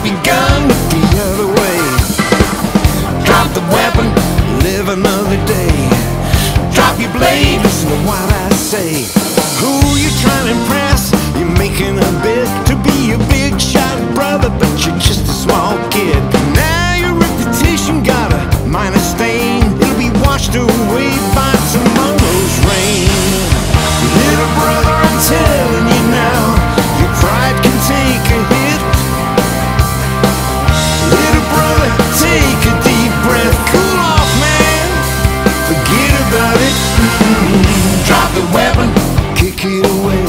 Drop your gun, look the other way. Drop the weapon, live another day. Drop your blade, listen to what I say. Who you trying to impress? You're making a bid to be a big shot brother, but you're just a small kid. Now your reputation got a minor stain. It'll be washed away by tomorrow's rain. Little brother, I'm telling you now, your pride can take a hit. Little brother, take a deep breath. Cool off, man, forget about it. Drop the weapon, kick it away.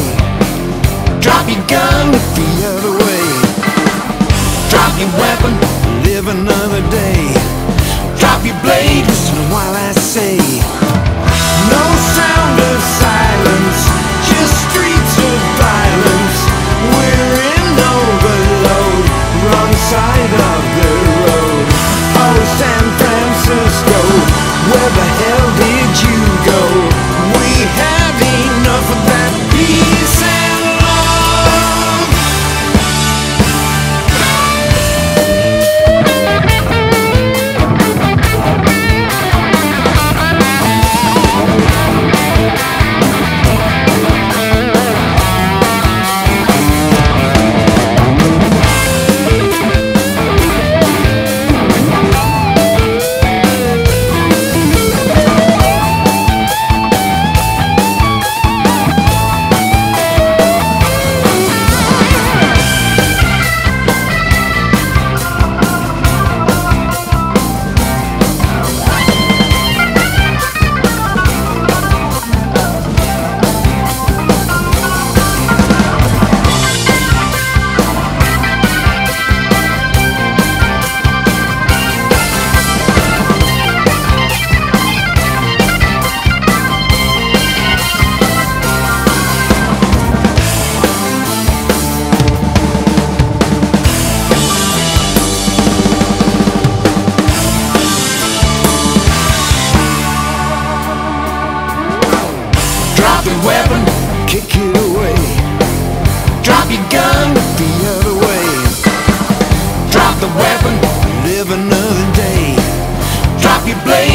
Drop your gun, look the other way. Drop your weapon, live another day. Drop your blade, listen to what I say. No sound of silence, just streets of violence. We're in overload, wrong side of the road. Oh, San Francisco, where the hell did you go? We had enough of that peace and love. Drop the weapon, kick it away. Drop your gun, look the other way. Drop the weapon, live another day. Drop your blade.